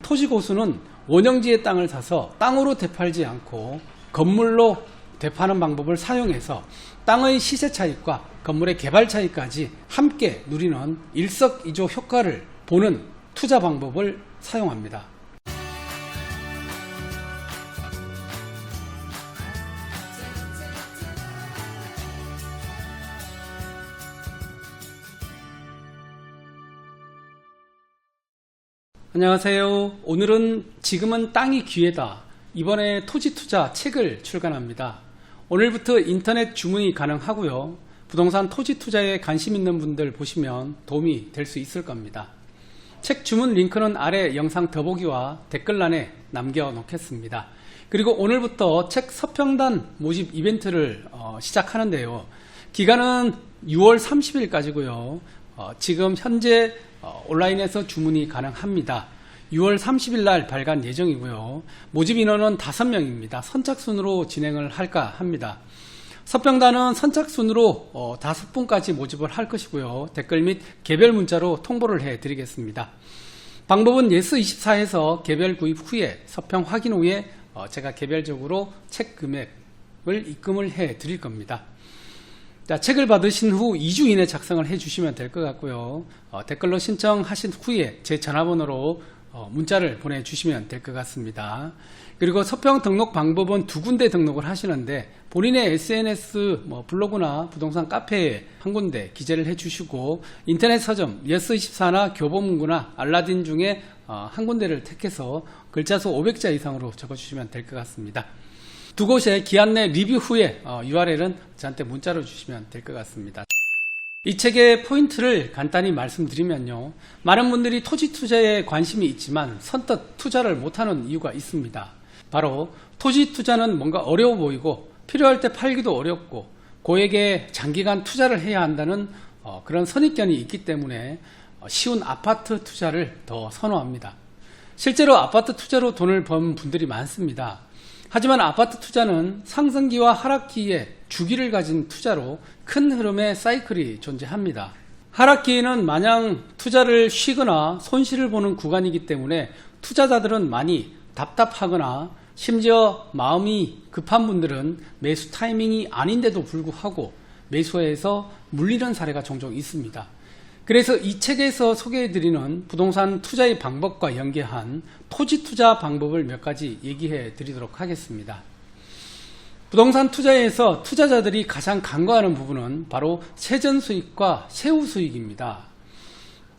토지고수는 원형지의 땅을 사서 땅으로 되팔지 않고 건물로 되파는 방법을 사용해서 땅의 시세 차익과 건물의 개발 차익까지 함께 누리는 일석이조 효과를 보는 투자 방법을 사용합니다. 안녕하세요. 오늘은 지금은 땅이 기회다. 이번에 토지투자 책을 출간합니다. 오늘부터 인터넷 주문이 가능하고요. 부동산 토지투자에 관심 있는 분들 보시면 도움이 될 수 있을 겁니다. 책 주문 링크는 아래 영상 더보기와 댓글란에 남겨놓겠습니다. 그리고 오늘부터 책 서평단 모집 이벤트를 시작하는데요. 기간은 6월 30일까지고요. 지금 현재 온라인에서 주문이 가능합니다. 6월 30일 날 발간 예정이고요. 모집 인원은 5명입니다. 선착순으로 진행을 할까 합니다. 서평단은 선착순으로 5분까지 모집을 할 것이고요. 댓글 및 개별 문자로 통보를 해드리겠습니다. 방법은 예스24에서 개별 구입 후에 서평 확인 후에 제가 개별적으로 책 금액을 입금을 해드릴 겁니다. 자, 책을 받으신 후 2주 이내 작성을 해주시면 될 것 같고요. 댓글로 신청하신 후에 제 전화번호로 문자를 보내주시면 될 것 같습니다. 그리고 서평 등록 방법은 2군데 등록을 하시는데 본인의 SNS, 블로그나 부동산 카페에 한 군데 기재를 해주시고 인터넷 서점 예스24나 교보문고나 알라딘 중에 한 군데를 택해서 글자수 500자 이상으로 적어주시면 될 것 같습니다. 두 곳의 기한 내 리뷰 후에 URL은 저한테 문자로 주시면 될 것 같습니다. 이 책의 포인트를 간단히 말씀드리면요. 많은 분들이 토지 투자에 관심이 있지만 선뜻 투자를 못하는 이유가 있습니다. 바로 토지 투자는 뭔가 어려워 보이고 필요할 때 팔기도 어렵고 고액의 장기간 투자를 해야 한다는 그런 선입견이 있기 때문에 쉬운 아파트 투자를 더 선호합니다. 실제로 아파트 투자로 돈을 번 분들이 많습니다. 하지만 아파트 투자는 상승기와 하락기의 주기를 가진 투자로 큰 흐름의 사이클이 존재합니다. 하락기에는 마냥 투자를 쉬거나 손실을 보는 구간이기 때문에 투자자들은 많이 답답하거나 심지어 마음이 급한 분들은 매수 타이밍이 아닌데도 불구하고 매수해서 물리는 사례가 종종 있습니다. 그래서 이 책에서 소개해드리는 부동산 투자의 방법과 연계한 토지 투자 방법을 몇 가지 얘기해 드리도록 하겠습니다. 부동산 투자에서 투자자들이 가장 간과하는 부분은 바로 세전 수익과 세후 수익입니다.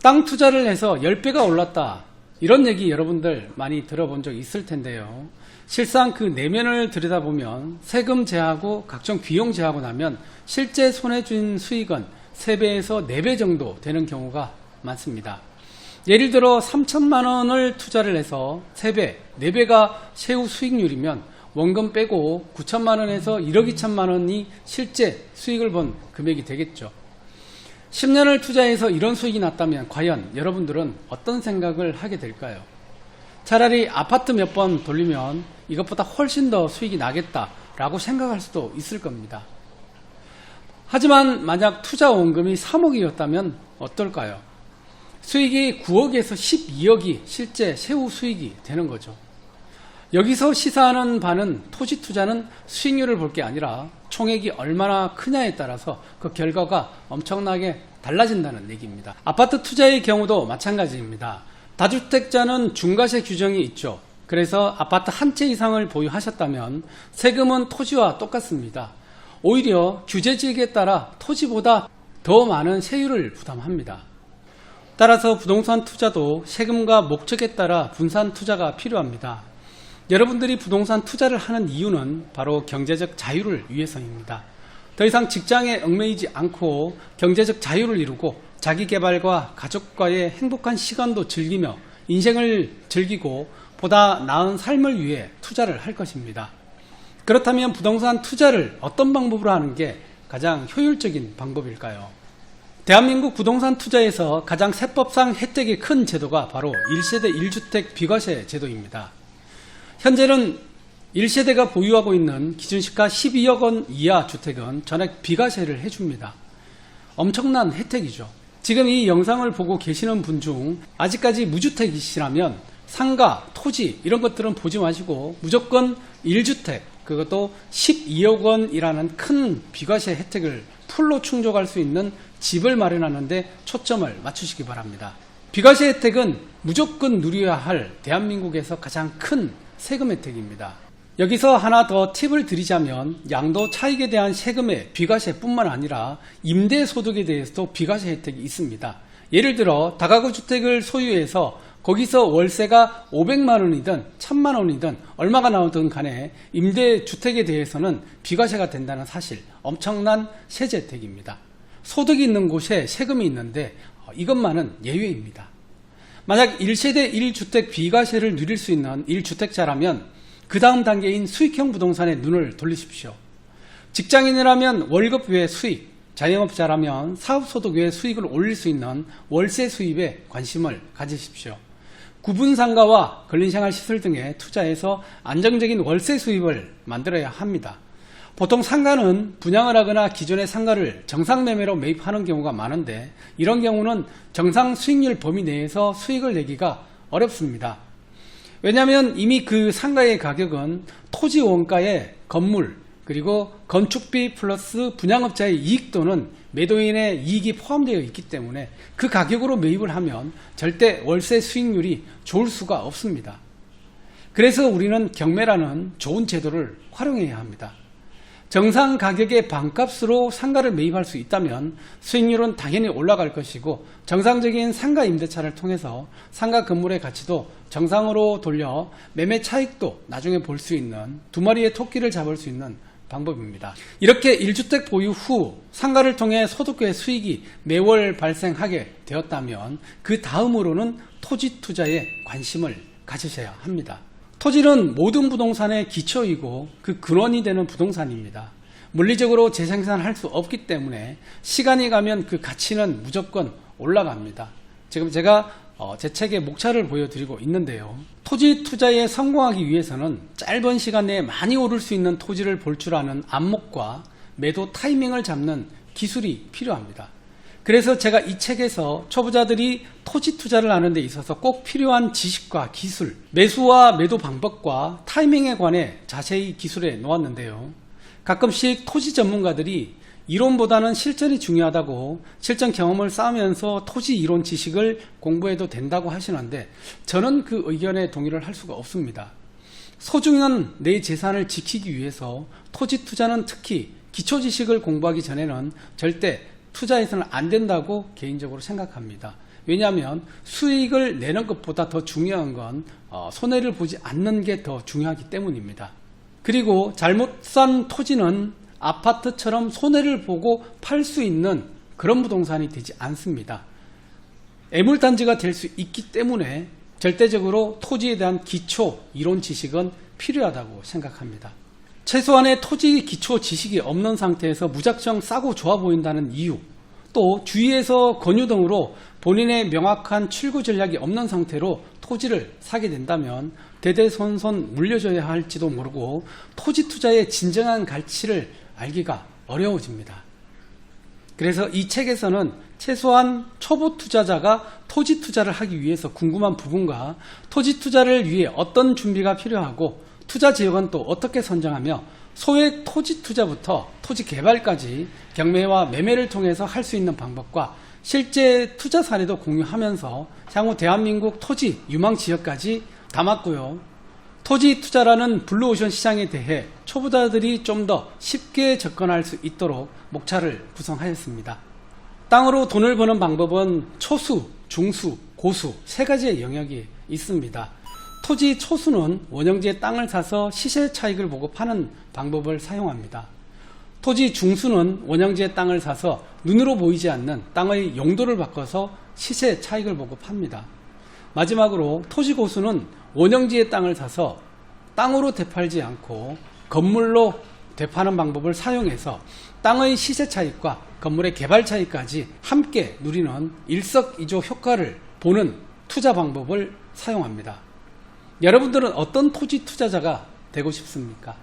땅 투자를 해서 10배가 올랐다. 이런 얘기 여러분들 많이 들어본 적 있을 텐데요. 실상 그 내면을 들여다보면 세금 제하고 각종 비용 제하고 나면 실제 손에 쥔 수익은 3배에서 4배 정도 되는 경우가 많습니다. 예를 들어 3천만 원을 투자를 해서 3배, 4배가 세후 수익률이면 원금 빼고 9천만 원에서 1억 2천만 원이 실제 수익을 본 금액이 되겠죠. 10년을 투자해서 이런 수익이 났다면 과연 여러분들은 어떤 생각을 하게 될까요? 차라리 아파트 몇 번 돌리면 이것보다 훨씬 더 수익이 나겠다라고 생각할 수도 있을 겁니다. 하지만 만약 투자 원금이 3억이었다면 어떨까요? 수익이 9억에서 12억이 실제 세후 수익이 되는 거죠. 여기서 시사하는 바는 토지 투자는 수익률을 볼 게 아니라 총액이 얼마나 크냐에 따라서 그 결과가 엄청나게 달라진다는 얘기입니다. 아파트 투자의 경우도 마찬가지입니다. 다주택자는 중과세 규정이 있죠. 그래서 아파트 한 채 이상을 보유하셨다면 세금은 토지와 똑같습니다. 오히려 규제지역에 따라 토지보다 더 많은 세율을 부담합니다. 따라서 부동산 투자도 세금과 목적에 따라 분산 투자가 필요합니다. 여러분들이 부동산 투자를 하는 이유는 바로 경제적 자유를 위해서입니다. 더 이상 직장에 얽매이지 않고 경제적 자유를 이루고 자기 개발과 가족과의 행복한 시간도 즐기며 인생을 즐기고 보다 나은 삶을 위해 투자를 할 것입니다. 그렇다면 부동산 투자를 어떤 방법으로 하는 게 가장 효율적인 방법일까요? 대한민국 부동산 투자에서 가장 세법상 혜택이 큰 제도가 바로 1세대 1주택 비과세 제도입니다. 현재는 1세대가 보유하고 있는 기준시가 12억 원 이하 주택은 전액 비과세를 해줍니다. 엄청난 혜택이죠. 지금 이 영상을 보고 계시는 분 중 아직까지 무주택이시라면 상가, 토지 이런 것들은 보지 마시고 무조건 1주택, 그것도 12억 원이라는 큰 비과세 혜택을 풀로 충족할 수 있는 집을 마련하는 데 초점을 맞추시기 바랍니다. 비과세 혜택은 무조건 누려야 할 대한민국에서 가장 큰 세금 혜택입니다. 여기서 하나 더 팁을 드리자면 양도 차익에 대한 세금의 비과세뿐만 아니라 임대소득에 대해서도 비과세 혜택이 있습니다. 예를 들어 다가구 주택을 소유해서 거기서 월세가 500만 원이든 1000만 원이든 얼마가 나오든 간에 임대주택에 대해서는 비과세가 된다는 사실, 엄청난 세제 혜택입니다. 소득이 있는 곳에 세금이 있는데 이것만은 예외입니다. 만약 1세대 1주택 비과세를 누릴 수 있는 1주택자라면 그 다음 단계인 수익형 부동산에 눈을 돌리십시오. 직장인이라면 월급 외 수익, 자영업자라면 사업소득 외 수익을 올릴 수 있는 월세 수입에 관심을 가지십시오. 구분상가와 근린생활시설 등에 투자해서 안정적인 월세 수입을 만들어야 합니다. 보통 상가는 분양을 하거나 기존의 상가를 정상매매로 매입하는 경우가 많은데 이런 경우는 정상 수익률 범위 내에서 수익을 내기가 어렵습니다. 왜냐하면 이미 그 상가의 가격은 토지 원가의 건물 그리고 건축비 플러스 분양업자의 이익 또는 매도인의 이익이 포함되어 있기 때문에 그 가격으로 매입을 하면 절대 월세 수익률이 좋을 수가 없습니다. 그래서 우리는 경매라는 좋은 제도를 활용해야 합니다. 정상 가격의 반값으로 상가를 매입할 수 있다면 수익률은 당연히 올라갈 것이고 정상적인 상가 임대차를 통해서 상가 건물의 가치도 정상으로 돌려 매매 차익도 나중에 볼 수 있는 두 마리의 토끼를 잡을 수 있는 방법입니다. 이렇게 1주택 보유 후 상가를 통해 소득의 수익이 매월 발생하게 되었다면 그 다음으로는 토지 투자에 관심을 가지셔야 합니다. 토지는 모든 부동산의 기초이고 그 근원이 되는 부동산입니다. 물리적으로 재생산할 수 없기 때문에 시간이 가면 그 가치는 무조건 올라갑니다. 지금 제가 제 책의 목차를 보여드리고 있는데요. 토지 투자에 성공하기 위해서는 짧은 시간 내에 많이 오를 수 있는 토지를 볼 줄 아는 안목과 매도 타이밍을 잡는 기술이 필요합니다. 그래서 제가 이 책에서 초보자들이 토지 투자를 하는 데 있어서 꼭 필요한 지식과 기술, 매수와 매도 방법과 타이밍에 관해 자세히 기술해 놓았는데요. 가끔씩 토지 전문가들이 이론보다는 실전이 중요하다고 실전 경험을 쌓으면서 토지 이론 지식을 공부해도 된다고 하시는데 저는 그 의견에 동의를 할 수가 없습니다. 소중한 내 재산을 지키기 위해서 토지 투자는 특히 기초 지식을 공부하기 전에는 절대 투자해서는 안 된다고 개인적으로 생각합니다. 왜냐하면 수익을 내는 것보다 더 중요한 건 손해를 보지 않는 게 더 중요하기 때문입니다. 그리고 잘못 산 토지는 아파트처럼 손해를 보고 팔 수 있는 그런 부동산이 되지 않습니다. 애물단지가 될 수 있기 때문에 절대적으로 토지에 대한 기초 이론 지식은 필요하다고 생각합니다. 최소한의 토지 기초 지식이 없는 상태에서 무작정 싸고 좋아 보인다는 이유, 또 주위에서 권유 등으로 본인의 명확한 출구 전략이 없는 상태로 토지를 사게 된다면 대대손손 물려줘야 할지도 모르고 토지 투자의 진정한 가치를 알기가 어려워집니다. 그래서 이 책에서는 최소한 초보 투자자가 토지 투자를 하기 위해서 궁금한 부분과 토지 투자를 위해 어떤 준비가 필요하고 투자 지역은 또 어떻게 선정하며 소액 토지 투자부터 토지 개발까지 경매와 매매를 통해서 할 수 있는 방법과 실제 투자 사례도 공유하면서 향후 대한민국 토지 유망 지역까지 담았고요. 토지 투자라는 블루오션 시장에 대해 초보자들이 좀 더 쉽게 접근할 수 있도록 목차를 구성하였습니다. 땅으로 돈을 버는 방법은 초수, 중수, 고수 세 가지의 영역이 있습니다. 토지 초수는 원형지의 땅을 사서 시세 차익을 보고 파는 방법을 사용합니다. 토지 중수는 원형지의 땅을 사서 눈으로 보이지 않는 땅의 용도를 바꿔서 시세 차익을 보고 팝니다. 마지막으로 토지 고수는 원형지의 땅을 사서 땅으로 되팔지 않고 건물로 되파는 방법을 사용해서 땅의 시세 차익과 건물의 개발 차익까지 함께 누리는 일석이조 효과를 보는 투자 방법을 사용합니다. 여러분들은 어떤 토지 투자자가 되고 싶습니까?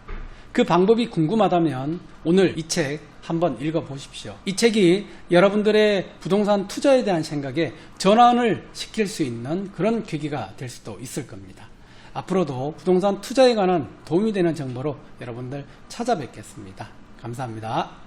그 방법이 궁금하다면 오늘 이 책 한번 읽어보십시오. 이 책이 여러분들의 부동산 투자에 대한 생각에 전환을 시킬 수 있는 그런 계기가 될 수도 있을 겁니다. 앞으로도 부동산 투자에 관한 도움이 되는 정보로 여러분들 찾아뵙겠습니다. 감사합니다.